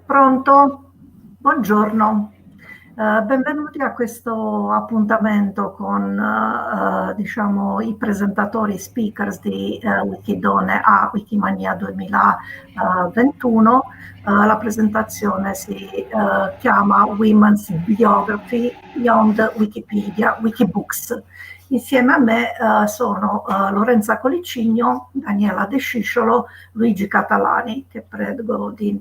Pronto? Buongiorno. Benvenuti a questo appuntamento con diciamo, i presentatori speakers di Wikidonne a Wikimania 2021. La presentazione si chiama Women's Biography Beyond Wikipedia, Wikibooks. Insieme a me sono Lorenza Colicigno, Daniela De Scisciolo, Luigi Catalani, che prego di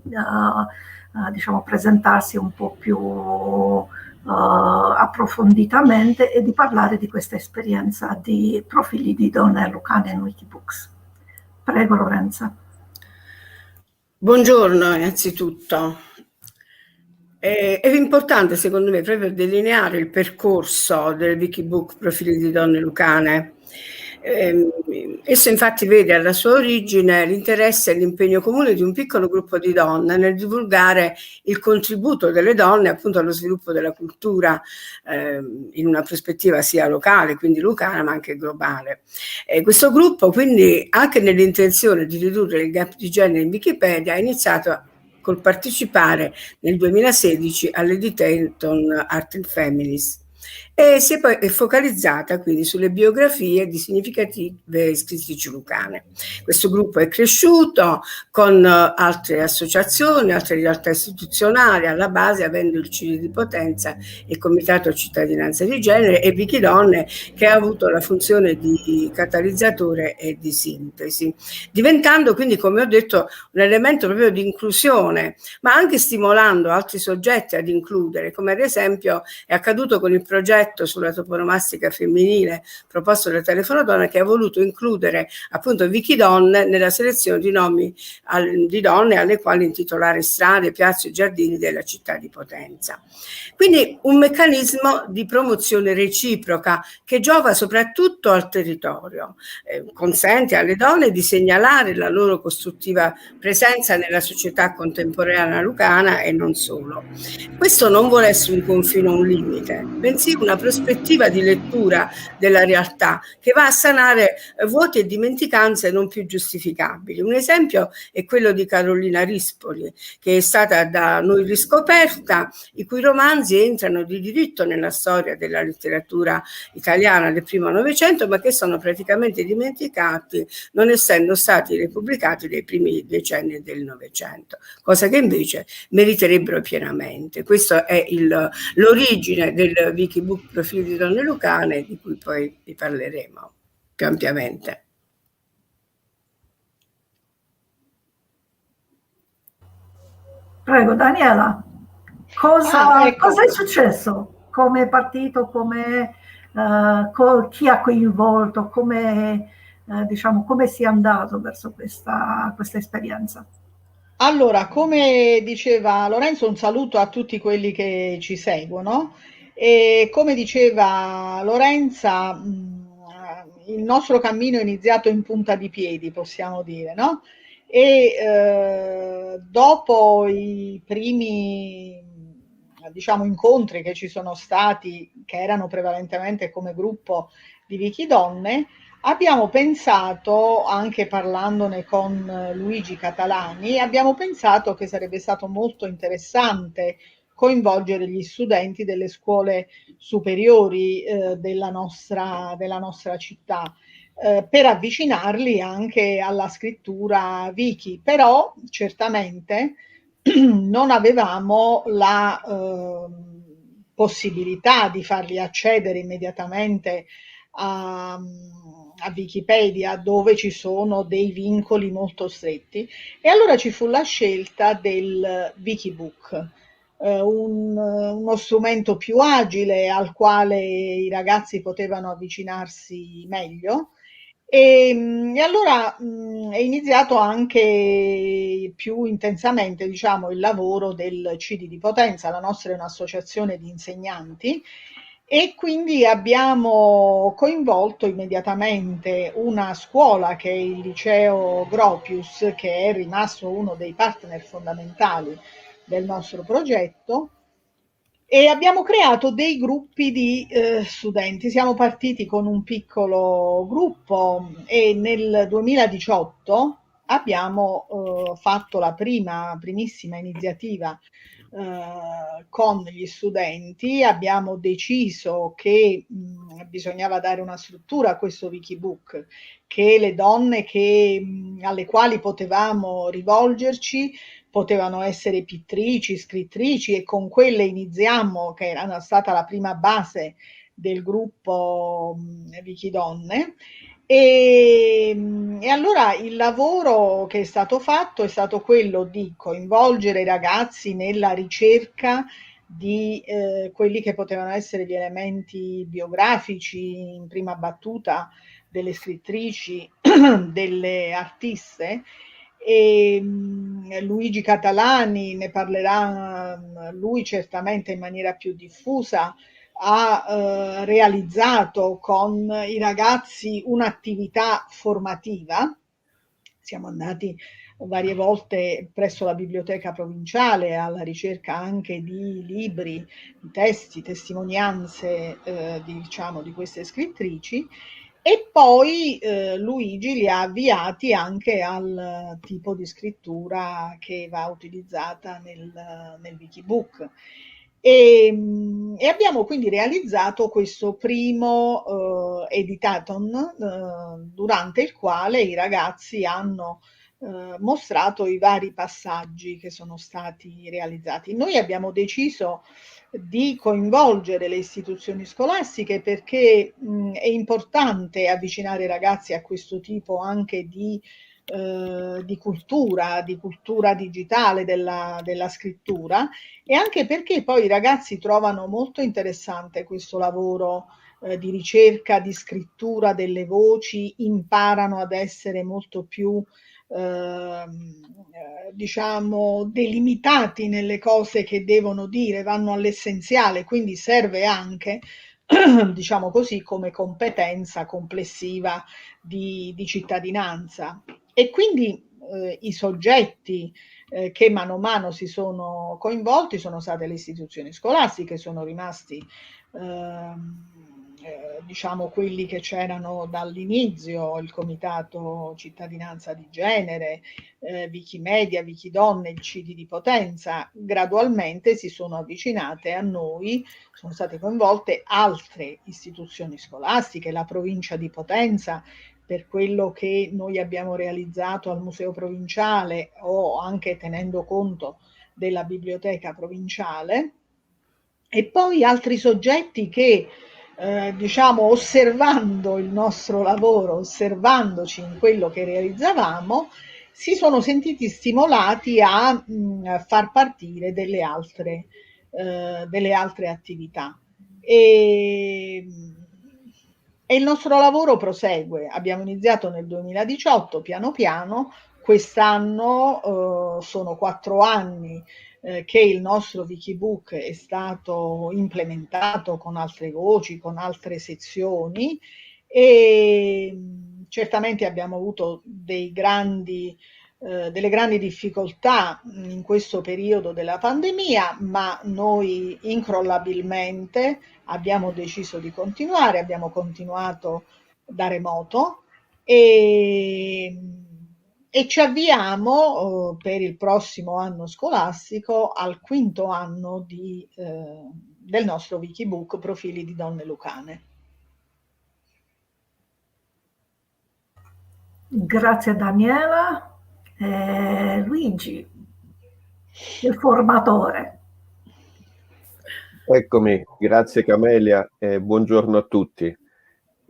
diciamo, presentarsi un po' più approfonditamente e di parlare di questa esperienza di profili di donne lucane in Wikibooks. Prego Lorenza. Buongiorno innanzitutto. È importante secondo me proprio delineare il percorso del Wikibook Profili di donne lucane. Esso infatti vede alla sua origine l'interesse e l'impegno comune di un piccolo gruppo di donne nel divulgare il contributo delle donne appunto allo sviluppo della cultura in una prospettiva sia locale, quindi lucana, ma anche globale. Questo gruppo quindi, anche nell'intenzione di ridurre il gap di genere in Wikipedia, ha iniziato col partecipare nel 2016 all'Editathon Art and Feminist e si è poi focalizzata quindi sulle biografie di significative scrittrici lucane. Questo gruppo è cresciuto con altre associazioni, altre realtà istituzionali alla base, avendo il CIDI di Potenza e il Comitato Cittadinanza di Genere e Wikidonne, che ha avuto la funzione di catalizzatore e di sintesi, diventando quindi, come ho detto, un elemento proprio di inclusione, ma anche stimolando altri soggetti ad includere, come ad esempio è accaduto con il progetto sulla toponomastica femminile proposto da Telefono Donna, che ha voluto includere appunto Wikidonne nella selezione di nomi di donne alle quali intitolare strade, piazze e giardini della città di Potenza. Quindi un meccanismo di promozione reciproca che giova soprattutto al territorio, consente alle donne di segnalare la loro costruttiva presenza nella società contemporanea lucana e non solo. Questo non vuole essere un confine o un limite, bensì una prospettiva di lettura della realtà che va a sanare vuoti e dimenticanze non più giustificabili. Un esempio è quello di Carolina Rispoli, che è stata da noi riscoperta, i cui romanzi entrano di diritto nella storia della letteratura italiana del primo Novecento, ma che sono praticamente dimenticati, non essendo stati ripubblicati nei primi decenni del Novecento, cosa che invece meriterebbero pienamente. Questa è l'origine del Wikibook Profili di donne lucane, di cui poi vi parleremo più ampiamente. Prego Daniela, cosa è successo? Come è partito? Chi ha coinvolto? Diciamo, come si è andato verso questa esperienza? Allora, come diceva Lorenzo, un saluto a tutti quelli che ci seguono. E come diceva Lorenza, il nostro cammino è iniziato in punta di piedi, possiamo dire, no? E dopo i primi, diciamo, incontri che ci sono stati, che erano prevalentemente come gruppo di Wikidonne, abbiamo pensato, anche parlandone con Luigi Catalani, abbiamo pensato che sarebbe stato molto interessante coinvolgere gli studenti delle scuole superiori della nostra città per avvicinarli anche alla scrittura wiki, però certamente non avevamo la possibilità di farli accedere immediatamente a Wikipedia, dove ci sono dei vincoli molto stretti, e allora ci fu la scelta del Wikibook, uno strumento più agile al quale i ragazzi potevano avvicinarsi meglio. E allora è iniziato anche più intensamente, diciamo, il lavoro del CIDI di Potenza. La nostra è un'associazione di insegnanti e quindi abbiamo coinvolto immediatamente una scuola, che è il liceo Gropius, che è rimasto uno dei partner fondamentali del nostro progetto, e abbiamo creato dei gruppi di studenti. Siamo partiti con un piccolo gruppo e nel 2018 abbiamo fatto la primissima iniziativa con gli studenti. Abbiamo deciso che bisognava dare una struttura a questo Wikibook, che le donne alle quali potevamo rivolgerci potevano essere pittrici, scrittrici, e con quelle iniziamo, che era stata la prima base del gruppo Wikidonne. E allora il lavoro che è stato fatto è stato quello di coinvolgere i ragazzi nella ricerca di quelli che potevano essere gli elementi biografici in prima battuta delle scrittrici, delle artiste. E Luigi Catalani ne parlerà lui certamente in maniera più diffusa. Ha realizzato con i ragazzi un'attività formativa. Siamo andati varie volte presso la biblioteca provinciale alla ricerca anche di libri, di testi, testimonianze di queste scrittrici, e poi Luigi li ha avviati anche al tipo di scrittura che va utilizzata nel Wikibook. E abbiamo quindi realizzato questo primo editathon durante il quale i ragazzi hanno mostrato i vari passaggi che sono stati realizzati. Noi abbiamo deciso di coinvolgere le istituzioni scolastiche perché è importante avvicinare i ragazzi a questo tipo anche di cultura digitale della scrittura, e anche perché poi i ragazzi trovano molto interessante questo lavoro di ricerca, di scrittura delle voci, imparano ad essere molto più diciamo delimitati nelle cose che devono dire, vanno all'essenziale, quindi serve anche diciamo così come competenza complessiva di cittadinanza. E quindi i soggetti che mano a mano si sono coinvolti sono state le istituzioni scolastiche, sono rimasti diciamo quelli che c'erano dall'inizio, il Comitato Cittadinanza di Genere, Wikimedia, Wikidonne, il CIDI di Potenza. Gradualmente si sono avvicinate a noi, sono state coinvolte altre istituzioni scolastiche, la provincia di Potenza, per quello che noi abbiamo realizzato al Museo Provinciale, o anche tenendo conto della Biblioteca Provinciale, e poi altri soggetti che diciamo osservando il nostro lavoro, osservandoci in quello che realizzavamo, si sono sentiti stimolati a far partire delle altre attività. E il nostro lavoro prosegue. Abbiamo iniziato nel 2018 piano piano, quest'anno sono 4 anni che il nostro Wikibook è stato implementato con altre voci, con altre sezioni, e certamente abbiamo avuto delle grandi difficoltà in questo periodo della pandemia, ma noi incrollabilmente abbiamo deciso di continuare, abbiamo continuato da remoto e ci avviamo per il prossimo anno scolastico al 5° anno del nostro Wikibook Profili di donne lucane. Grazie Daniela. Luigi, il formatore. Eccomi, grazie Camelia e buongiorno a tutti.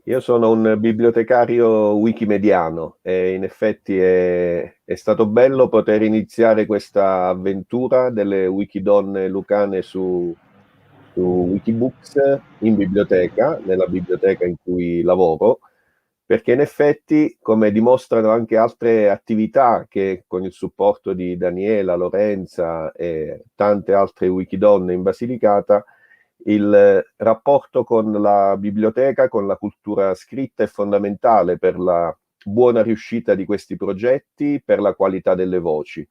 Io sono un bibliotecario wikimediano e in effetti è stato bello poter iniziare questa avventura delle Wikidonne lucane su Wikibooks in biblioteca, nella biblioteca in cui lavoro, perché in effetti, come dimostrano anche altre attività che con il supporto di Daniela, Lorenza e tante altre Wikidonne in Basilicata, il rapporto con la biblioteca, con la cultura scritta è fondamentale per la buona riuscita di questi progetti, per la qualità delle voci.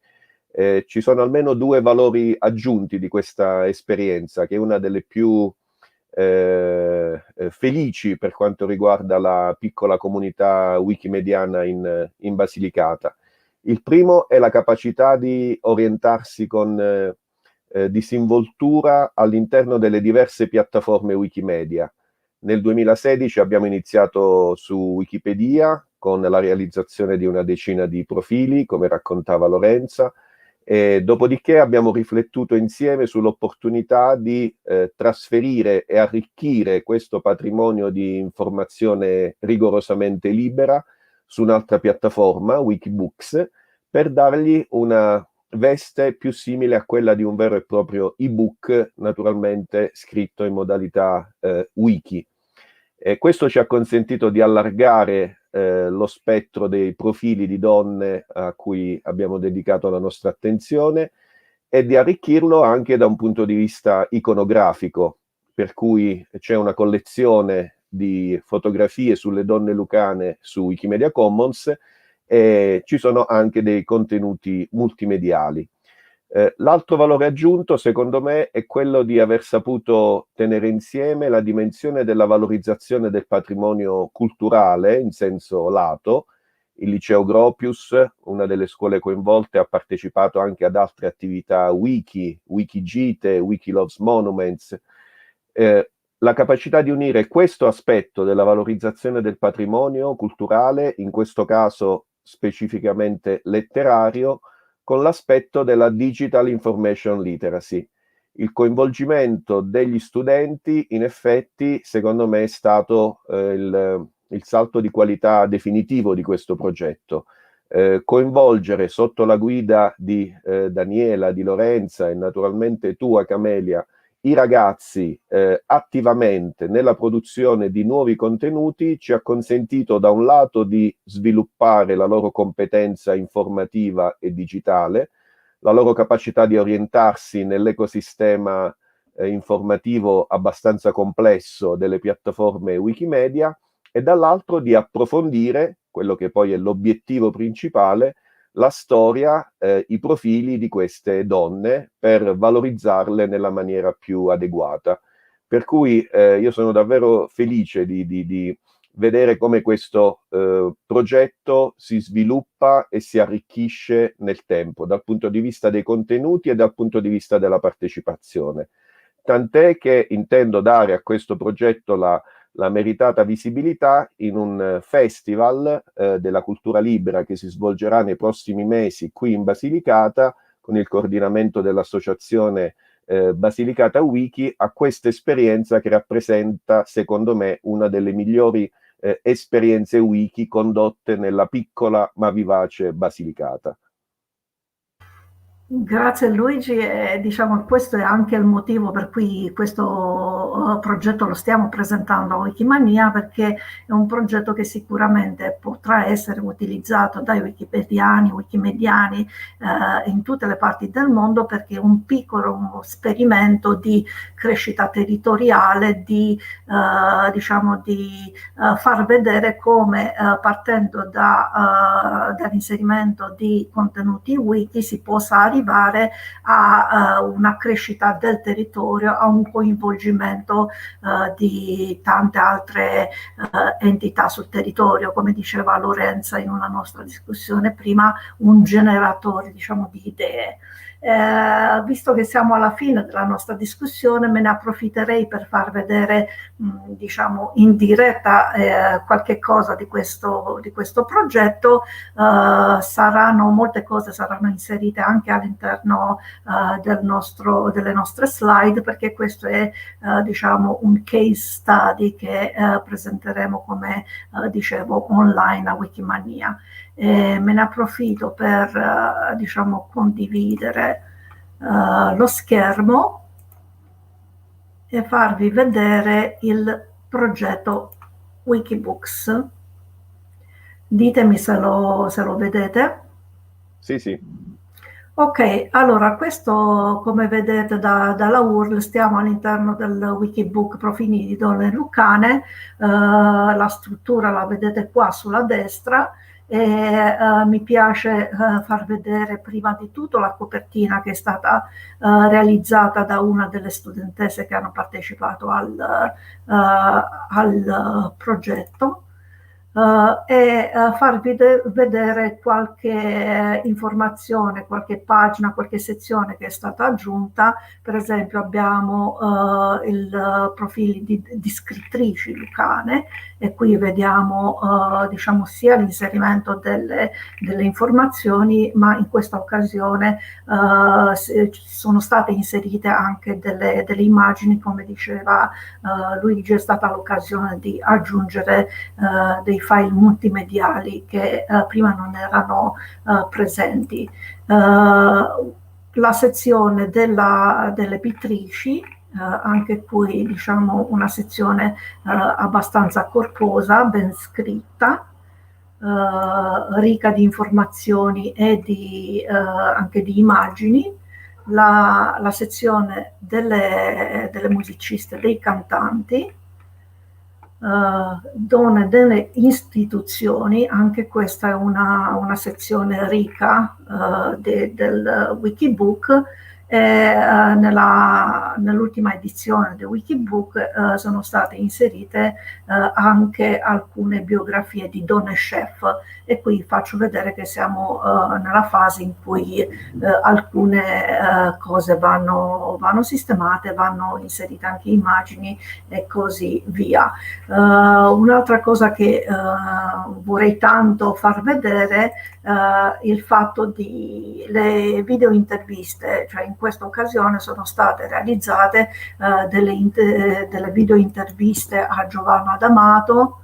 Ci sono almeno 2 valori aggiunti di questa esperienza, che è una delle più felici per quanto riguarda la piccola comunità wikimediana in Basilicata. Il primo è la capacità di orientarsi con disinvoltura all'interno delle diverse piattaforme Wikimedia. Nel 2016 abbiamo iniziato su Wikipedia con la realizzazione di una decina di profili, come raccontava Lorenza, e dopodiché abbiamo riflettuto insieme sull'opportunità di trasferire e arricchire questo patrimonio di informazione rigorosamente libera su un'altra piattaforma, Wikibooks, per dargli una veste più simile a quella di un vero e proprio ebook, naturalmente scritto in modalità wiki. Questo ci ha consentito di allargare lo spettro dei profili di donne a cui abbiamo dedicato la nostra attenzione e di arricchirlo anche da un punto di vista iconografico, per cui c'è una collezione di fotografie sulle donne lucane su Wikimedia Commons e ci sono anche dei contenuti multimediali. L'altro valore aggiunto, secondo me, è quello di aver saputo tenere insieme la dimensione della valorizzazione del patrimonio culturale in senso lato. Il Liceo Gropius, una delle scuole coinvolte, ha partecipato anche ad altre attività wiki, Wikigite, Wikiloves Monuments. La capacità di unire questo aspetto della valorizzazione del patrimonio culturale, in questo caso specificamente letterario, con l'aspetto della Digital Information Literacy. Il coinvolgimento degli studenti, in effetti, secondo me, è stato il salto di qualità definitivo di questo progetto. Coinvolgere sotto la guida di Daniela, di Lorenza e naturalmente tua, Camelia, i ragazzi attivamente nella produzione di nuovi contenuti ci ha consentito da un lato di sviluppare la loro competenza informativa e digitale, la loro capacità di orientarsi nell'ecosistema informativo abbastanza complesso delle piattaforme Wikimedia e dall'altro di approfondire, quello che poi è l'obiettivo principale, la storia, i profili di queste donne per valorizzarle nella maniera più adeguata. Per cui io sono davvero felice di vedere come questo progetto si sviluppa e si arricchisce nel tempo, dal punto di vista dei contenuti e dal punto di vista della partecipazione. Tant'è che intendo dare a questo progetto la meritata visibilità in un festival della cultura libera che si svolgerà nei prossimi mesi qui in Basilicata con il coordinamento dell'associazione Basilicata Wiki, a questa esperienza che rappresenta, secondo me, una delle migliori esperienze wiki condotte nella piccola ma vivace Basilicata. Grazie Luigi, e diciamo questo è anche il motivo per cui questo progetto lo stiamo presentando a Wikimania, perché è un progetto che sicuramente potrà essere utilizzato dai wikipediani, wikimediani in tutte le parti del mondo, perché è un piccolo esperimento di crescita territoriale, di far vedere come partendo dall'inserimento di contenuti wiki si possa arrivare a una crescita del territorio, a un coinvolgimento di tante altre entità sul territorio, come diceva Lorenza in una nostra discussione prima, un generatore, diciamo, di idee. Visto che siamo alla fine della nostra discussione, me ne approfitterei per far vedere diciamo in diretta qualche cosa di questo progetto. Molte cose saranno inserite anche all'interno delle nostre slide, perché questo è diciamo un case study che presenteremo, come dicevo, online a Wikimania. Me ne approfitto per diciamo condividere lo schermo e farvi vedere il progetto Wikibooks. Ditemi se lo vedete. Sì, sì. Ok, allora questo, come vedete dalla URL, stiamo all'interno del Wikibook Profili di Donne Lucane. La struttura la vedete qua sulla destra e mi piace far vedere prima di tutto la copertina, che è stata realizzata da una delle studentesse che hanno partecipato al progetto. e farvi vedere qualche informazione, qualche pagina, qualche sezione che è stata aggiunta. Per esempio abbiamo il profili di scrittrici lucane, e qui vediamo diciamo sia l'inserimento delle informazioni, ma in questa occasione sono state inserite anche delle immagini, come diceva Luigi. È stata l'occasione di aggiungere dei file multimediali che prima non erano presenti. La sezione delle pittrici, anche qui diciamo una sezione abbastanza corposa, ben scritta, ricca di informazioni e anche di immagini. La sezione delle musiciste, dei cantanti, donne delle istituzioni, anche questa è una sezione ricca del Wikibook. Nell'ultima edizione del Wikibook sono state inserite anche alcune biografie di donne chef, e qui faccio vedere che siamo nella fase in cui alcune cose vanno sistemate, vanno inserite anche immagini e così via. Un'altra cosa che vorrei tanto far vedere, il fatto di le video interviste, cioè in questa occasione sono state realizzate delle video interviste a Giovanna D'Amato,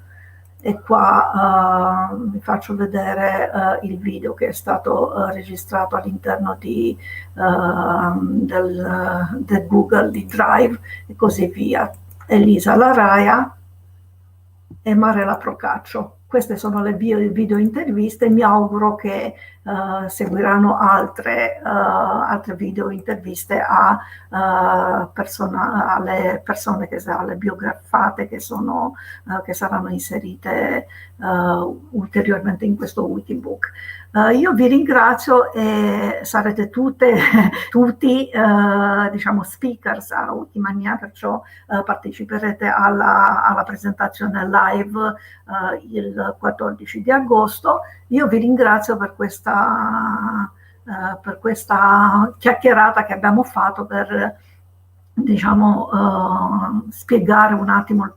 e qua vi faccio vedere il video che è stato registrato all'interno del Google di Drive e così via. Elisa Laraia e Marella Procaccio. Queste sono le video interviste. Mi auguro che seguiranno altre video interviste alle persone alle biografate che saranno inserite ulteriormente in questo Wikibook. Io vi ringrazio e sarete tutti diciamo speakers a Wikimania, perciò parteciperete alla presentazione live il 14 di agosto. Io vi ringrazio per questa chiacchierata che abbiamo fatto per, diciamo, spiegare un attimo il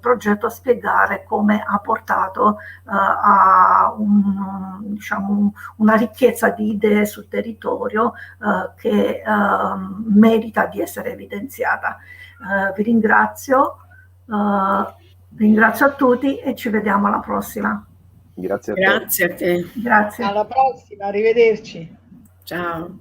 progetto, spiegare come ha portato a diciamo, una ricchezza di idee sul territorio che merita di essere evidenziata. Vi ringrazio a tutti e ci vediamo alla prossima. Grazie a te. Grazie a te. Grazie. Alla prossima, arrivederci. Ciao.